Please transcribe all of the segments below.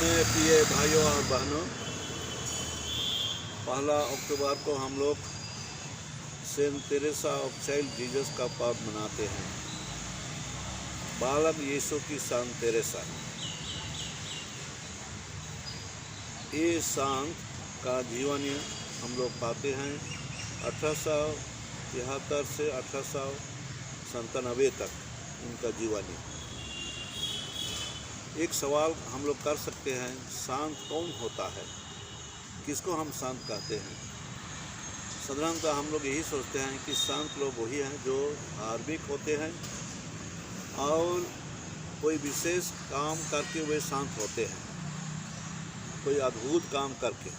नमस्ते प्रिय भाइयों और बहनों। 1 अक्टूबर को हम लोग Saint Teresa of Child Jesus का पर्व मनाते हैं। बालक यीशु की संत तेरेसा। ये संत का जीवन हम लोग पाते हैं 1873 से 1897 तक उनका जीवनी। एक सवाल हम लोग कर सकते हैं, संत कौन होता है, किसको हम संत कहते हैं। साधारणतः हम लोग यही सोचते हैं कि संत लोग वही हैं जो धार्मिक होते हैं और कोई विशेष काम करके वे संत होते हैं, कोई अद्भुत काम करके।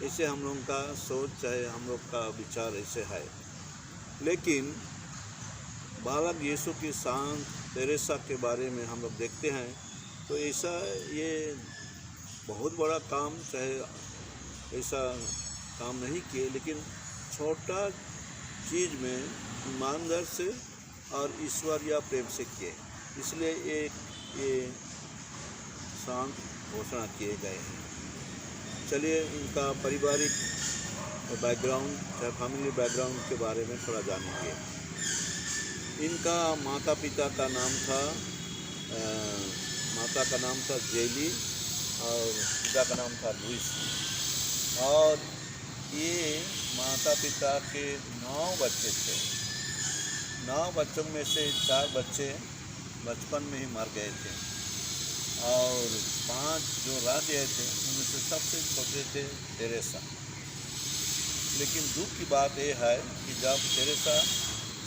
ऐसे हम लोग का सोच, चाहे हम लोग का विचार ऐसे है। लेकिन बालक यीशु की संत तेरेसा के बारे में हम लोग देखते हैं तो ऐसा ये बहुत बड़ा काम, चाहे ऐसा काम नहीं किए, लेकिन छोटा चीज़ में ईमानदार से और ईश्वर या प्रेम से किए, इसलिए ये संत घोषणा किए गए हैं। चलिए इनका पारिवारिक बैकग्राउंड, चाहे फैमिली बैकग्राउंड के बारे में थोड़ा जानेंगे। इनका माता पिता का नाम था जेली और पिता का नाम था लुइस। और ये माता पिता के 9 बच्चे थे। 9 बच्चों में से 4 बच्चे बचपन में ही मर गए थे और 5 जो रह गए थे उनमें से सबसे छोटे थे तेरेसा। लेकिन दुख की बात यह है कि जब तेरेसा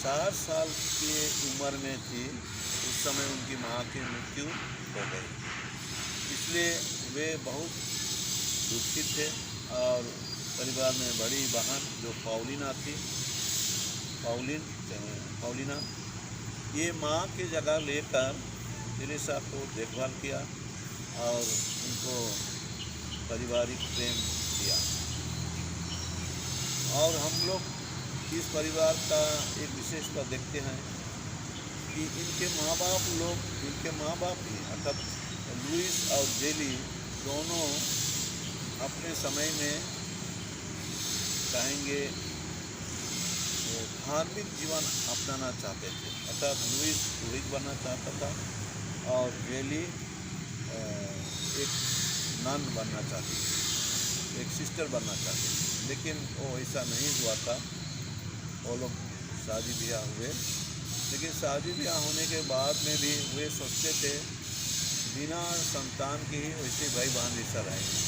4 साल की उम्र में थी उस समय उनकी माँ की मृत्यु हो गई। इसलिए वे बहुत दुखित थे और परिवार में बड़ी बहन जो पौलिना थी, पौलिना ये माँ की जगह लेकर तेरेसा को देखभाल किया और उनको पारिवारिक प्रेम दिया। और हम लोग इस परिवार का एक विशेषता देखते हैं कि इनके माँ बाप भी अर्थात लुइस और जेली दोनों अपने समय में कहेंगे धार्मिक जीवन अपनाना चाहते थे। अर्थात लुइस पुरोहित बनना चाहता था और जेली एक नन बनना चाहती थी, एक सिस्टर बनना चाहती थी। लेकिन वो ऐसा नहीं हुआ था। वो लोग शादी ब्याह हुए, लेकिन शादी ब्याह होने के बाद में भी वे सोचते थे बिना संतान के ही वैसे भाई बहन रिश्ता रहेंगे।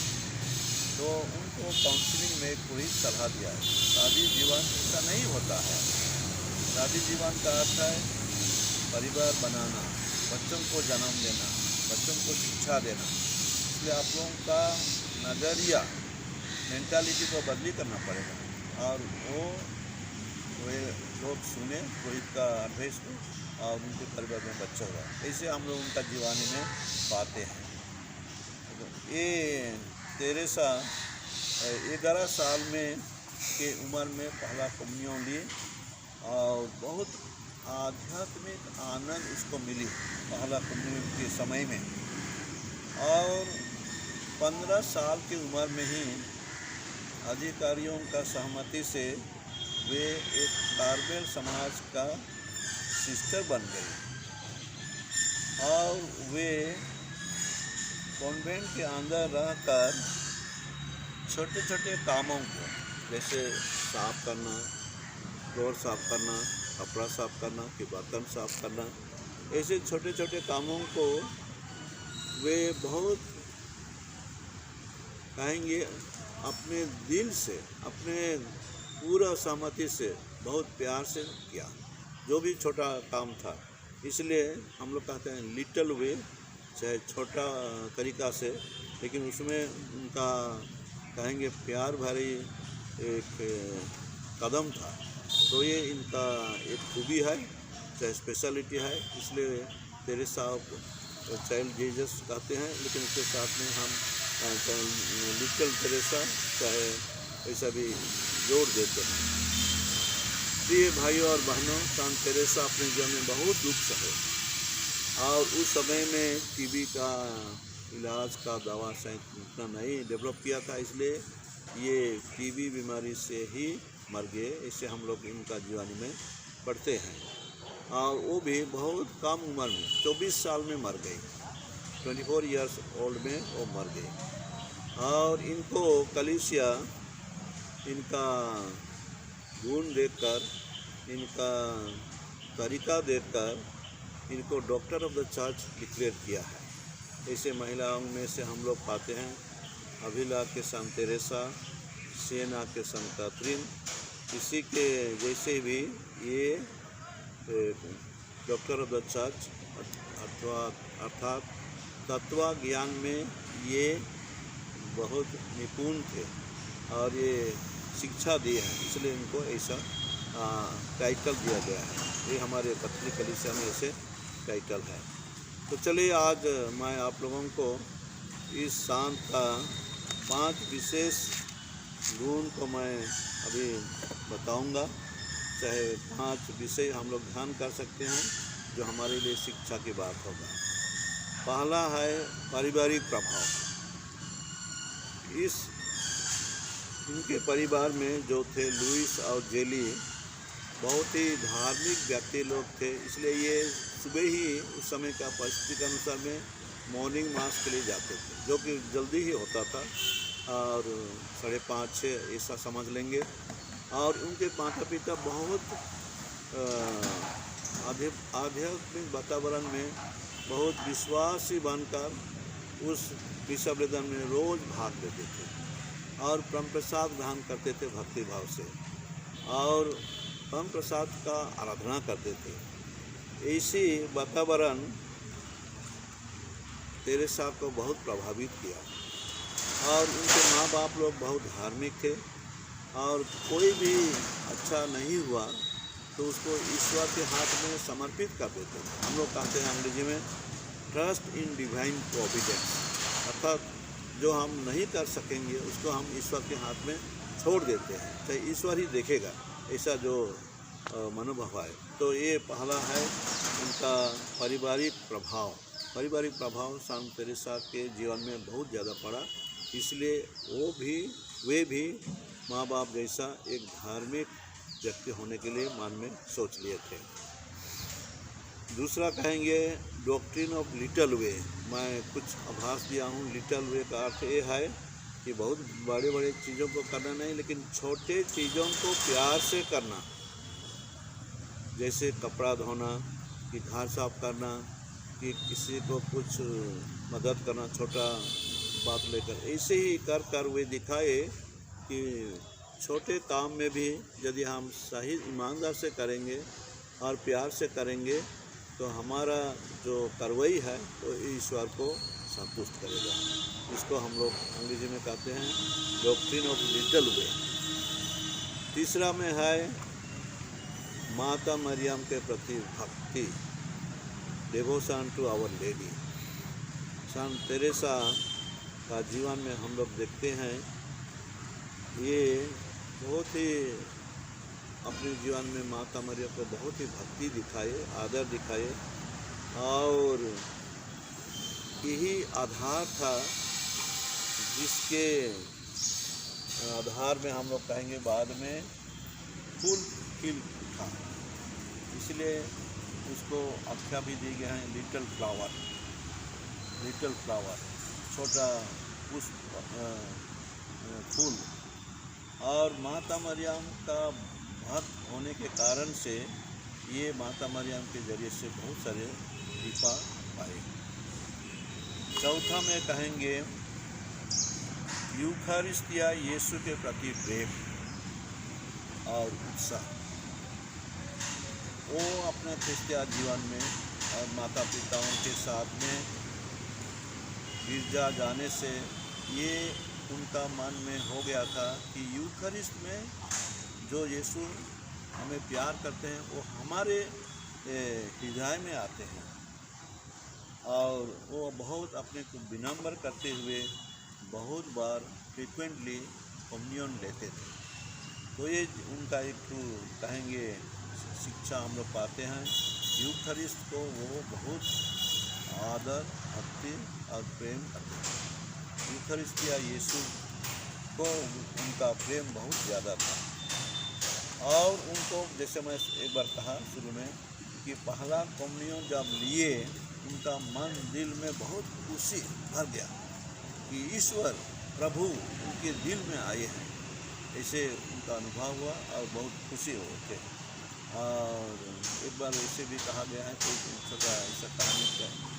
तो उनको काउंसलिंग में पूरी सलाह दिया है, शादी जीवन ऐसा नहीं होता है। शादी जीवन का अर्थ है परिवार बनाना, बच्चों को जन्म देना, बच्चों को शिक्षा देना। इसलिए आप लोगों का नज़रिया, मेंटालिटी को बदली करना पड़ेगा और वे लोग सुने रोहित का एडवाइस को और उनके परिवार में बच्चा हुआ। ऐसे हम लोग उनका जीवानी में पाते हैं। ये तेरेसा 11 साल में के उम्र में पहला कम्युनियन ली और बहुत आध्यात्मिक आनंद उसको मिली पहला कम्युनियन के समय में। और 15 साल की उम्र में ही अधिकारियों का सहमति से वे एक कार्मेल समाज का सिस्टर बन गई और वे कॉन्वेंट के अंदर रहकर छोटे छोटे कामों को, जैसे साफ करना, फ्लोर साफ करना, कपड़ा साफ करना, कि बर्तन साफ करना, ऐसे छोटे छोटे कामों को वे बहुत कहेंगे अपने दिल से, अपने पूरा सहमति से, बहुत प्यार से किया, जो भी छोटा काम था। इसलिए हम लोग कहते हैं लिटिल वे, चाहे छोटा तरीका से, लेकिन उसमें उनका कहेंगे प्यार भरी एक कदम था। तो ये इनका एक खूबी है, चाहे स्पेशलिटी है। इसलिए तेरेसा चाइल्ड जीसस कहते हैं, लेकिन उसके साथ में हम लिटिल तेरेसा चाहे ऐसा भी जोड़ देते हैं। प्रिय भाइयों और बहनों, संत तेरेसा अपने जीवन में बहुत दुख सहे और उस समय में टीबी का इलाज का दवा शायद उतना नहीं डेवलप किया था, इसलिए ये टीबी बीमारी से ही मर गए। इससे हम लोग इनका जीवानी में पढ़ते हैं। और वो भी बहुत कम उम्र में 24 साल में मर गई, 24 ईयर्स ओल्ड में वो मर गई। और इनको कलीसिया इनका गुण देखकर, इनका तरीका देखकर इनको doctor of the church declare किया है। ऐसे महिलाओं में से हम लोग पाते हैं अभिला के संत तेरेसा, सियना के संत कैथरीन, इसी के जैसे भी ये डॉक्टर ऑफ द चर्च अर्थात तत्व ज्ञान में ये बहुत निपुण थे और ये शिक्षा दी है, इसलिए इनको ऐसा टाइटल दिया गया है। ये हमारे कैथोलिक कलीसिया में ऐसे टाइटल है। तो चलिए आज मैं आप लोगों को इस शांत का 5 विशेष गुण को मैं अभी बताऊंगा। चाहे 5 विषय हम लोग ध्यान कर सकते हैं जो हमारे लिए शिक्षा की बात होगा। पहला है पारिवारिक प्रभाव। इनके परिवार में जो थे लुइस और जेली बहुत ही धार्मिक व्यक्ति लोग थे, इसलिए ये सुबह ही उस समय का परिस्थिति के अनुसार में मॉर्निंग मास के लिए जाते थे, जो कि जल्दी ही होता था और 5:30-6 ऐसा समझ लेंगे। और उनके माता पिता बहुत आध्यात्मिक वातावरण में बहुत विश्वासी बनकर उस विसर्जन में रोज़ भाग लेते थे और परम प्रसाद ग्रहण करते थे भक्ति भाव से और परम प्रसाद का आराधना करते थे। ऐसी वातावरण तेरेसा को बहुत प्रभावित किया और उनके माँ बाप लोग बहुत धार्मिक थे और कोई भी अच्छा नहीं हुआ तो उसको ईश्वर के हाथ में समर्पित कर देते थे। हम लोग कहते हैं अंग्रेजी में ट्रस्ट इन डिवाइन प्रोविडेंस, अर्थात जो हम नहीं कर सकेंगे उसको हम ईश्वर के हाथ में छोड़ देते हैं, चाहे ईश्वर ही देखेगा, ऐसा जो मनोभाव है। तो ये पहला है उनका पारिवारिक प्रभाव। पारिवारिक प्रभाव संत तेरेसा के जीवन में बहुत ज़्यादा पड़ा, इसलिए वे भी माँ बाप जैसा एक धार्मिक व्यक्ति होने के लिए मन में सोच लिए थे। दूसरा कहेंगे डॉक्ट्रिन ऑफ लिटल वे। मैं कुछ आभास दिया हूँ। लिटल वे का अर्थ ये है कि बहुत बड़े बड़े चीज़ों को करना नहीं, लेकिन छोटे चीज़ों को प्यार से करना, जैसे कपड़ा धोना, कि घर साफ करना, कि किसी को कुछ मदद करना, छोटा बात लेकर, ऐसे ही कर वे दिखाए कि छोटे काम में भी यदि हम सही ईमानदार से करेंगे और प्यार से करेंगे तो हमारा जो कार्रवाई है तो ईश्वर को संतुष्ट करेगा। इसको हम लोग अंग्रेजी में कहते हैं डॉक्ट्रिन ऑफ लिटल वे। तीसरा में है माता मरियम के प्रति भक्ति, devotion to our lady. Sant Teresa का जीवन में हम लोग देखते हैं ये बहुत ही अपने जीवन में माता मरियम को बहुत ही भक्ति दिखाए, आदर दिखाए और यही आधार था जिसके आधार में हम लोग कहेंगे बाद में फूल खिल उठा, इसलिए उसको आख्या भी दी गई है लिटिल फ्लावर, छोटा पुष्प फूल। और माता मरियम का भक्त होने के कारण से ये माता मरियम के जरिए से बहुत सारे कृपा पाए। चौथा में कहेंगे यूखारिस्टिया, यीशु के प्रति प्रेम और उत्साह। वो अपने क्रिस्तियन जीवन में और माता पिताओं के साथ में गिरजा जाने से ये उनका मन में हो गया था कि यूखरिस्ट में जो यीशु हमें प्यार करते हैं वो हमारे हृदय में आते हैं और वो बहुत अपने को विनम्र करते हुए बहुत बार फ्रिक्वेंटली कम्युनियन लेते थे। तो ये उनका एक कहेंगे शिक्षा हम लोग पाते हैं। यूखरिस्ट को वो बहुत आदर, भक्ति और प्रेम करते थे। यूखरिस्तिया यीशु को उनका प्रेम बहुत ज़्यादा था। और उनको, जैसे मैं एक बार कहा शुरू में, कि पहला कम्युनियन जब लिए उनका मन दिल में बहुत खुशी भर गया कि ईश्वर प्रभु उनके दिल में आए हैं, ऐसे उनका अनुभव हुआ और बहुत खुशी होते। और एक बार ऐसे भी कहा गया है, कोई छोटा ऐसा कहानी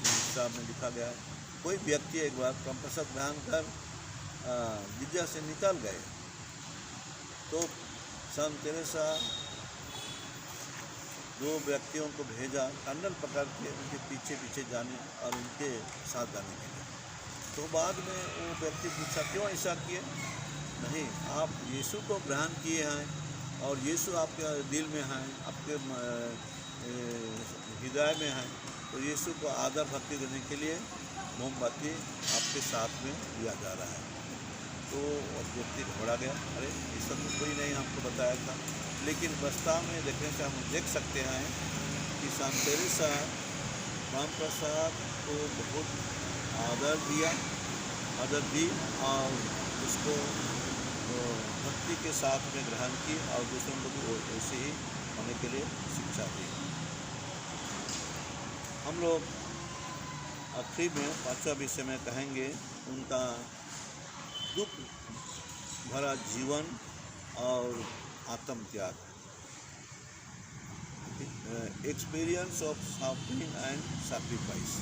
किताब में लिखा गया है, कोई व्यक्ति एक बार क्रमप्रसाद ग्रहण कर गिरजा से निकल गए तो संत तेरेसा 2 व्यक्तियों को भेजा कैंडल पकड़ के उनके पीछे पीछे जाने और उनके साथ जाने के लिए। तो बाद में वो व्यक्ति पूछा, क्यों ऐसा किए? नहीं, आप यीशु को ग्रहण किए हैं और यीशु आपके दिल में हैं, आपके हृदय में हैं, तो यीशु को आदर भक्ति देने के लिए मोमबत्ती आपके साथ में दिया जा रहा है। तो व्यक्ति घबरा गया, अरे ऐसा तो कोई नहीं हमको बताया था। लेकिन वास्तव में देखने से हम देख सकते हैं कि संत तेरेसा रामप्रसाद को बहुत आदर दी और उसको भक्ति के साथ में ग्रहण की और दूसरों को भी वैसे ही होने के लिए शिक्षा दी। हम लोग आखिरी में 5वां विषय में कहेंगे उनका दुख भरा जीवन और आत्म त्याग, experience of suffering and sacrifice.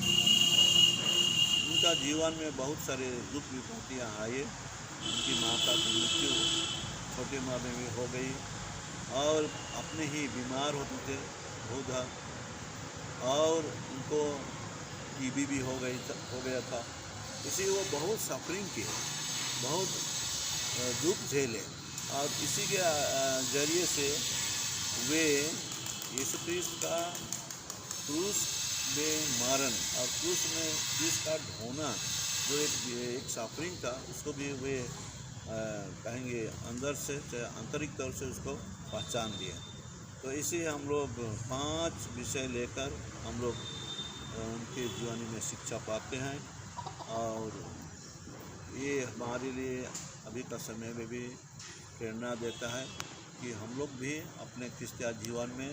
उनका जीवन में बहुत सारे दुख विपत्तियाँ आए। उनकी माता की मृत्यु छोटी उम्र में भी हो गई और अपने ही बीमार होते थे बहुत, और उनको टीबी भी हो गया था। इसी वो बहुत सफरिंग किए, बहुत दुख झेले और इसी के जरिए से वे यीशु क्रिस्त का क्रूस में मरण और क्रूस का ढोना जो एक सफरिंग था, उसको भी वे कहेंगे अंदर से आंतरिक तौर से उसको पहचान दिए। तो इसी हम लोग 5 विषय लेकर हम लोग उनके जीवनी में शिक्षा पाते हैं और ये हमारे लिए अभी का समय में भी प्रेरणा देता है कि हम लोग भी अपने क्रिस्तीय जीवन में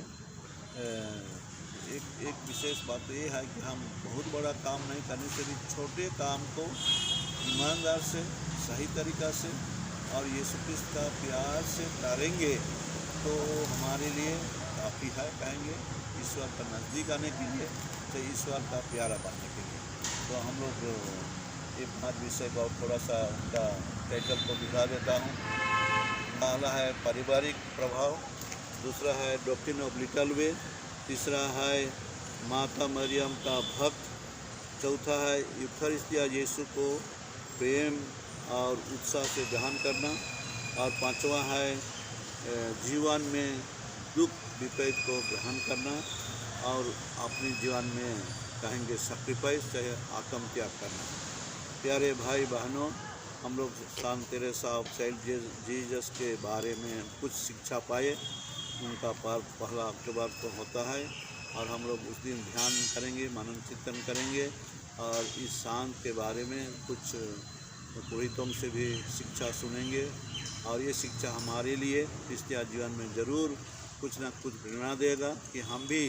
एक विशेष बात तो ये है कि हम बहुत बड़ा काम नहीं करने से भी छोटे काम को ईमानदार से, सही तरीक़ा से और यीशु क्रिस्त का प्यार से करेंगे तो हमारे लिए काफ़ी है, कहेंगे ईश्वर का नज़दीक आने के लिए, तो ईश्वर का प्यारा बनने के लिए। तो हम लोग एक 5 विषय का और थोड़ा सा उनका टाइटल को दिखा देता हूँ। पहला है पारिवारिक प्रभाव, दूसरा है डॉक्ट्रिन ऑफ लिटिल वे, तीसरा है माता मरियम का भक्त, चौथा है यूखरिस्तिया यीशु को प्रेम और उत्साह से ग्रहण करना, और 5वां है जीवन में दुख विपरीत को ग्रहण करना और अपने जीवन में कहेंगे सैक्रिफाइस, चाहे आत्म त्याग करना। प्यारे भाई बहनों, हम लोग संत तेरेसा ऑफ सेंट जीसस के बारे में कुछ शिक्षा पाए। उनका पर्व 1 अक्टूबर को होता है और हम लोग उस दिन ध्यान करेंगे, मनन चिंतन करेंगे और इस शांत के बारे में कुछ पुरोहितों से भी शिक्षा सुनेंगे और ये शिक्षा हमारे लिए क्रिस्तीय जीवन में ज़रूर कुछ ना कुछ प्रेरणा देगा कि हम भी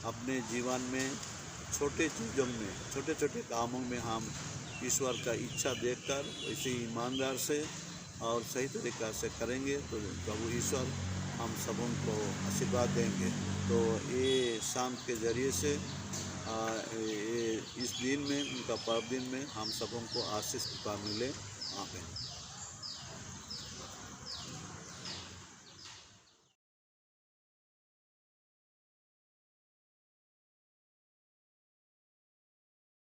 अपने जीवन में छोटे चीज़ों में, छोटे छोटे कामों में हम ईश्वर का इच्छा देखकर वैसे ईमानदार से और सही तरीक़ा से करेंगे तो प्रभु ईश्वर हम सबों को आशीर्वाद देंगे। तो ये शांत के ज़रिए से इस दिन में, उनका पर्व दिन में हम सबों को आशीष कृपा मिले। आमीन।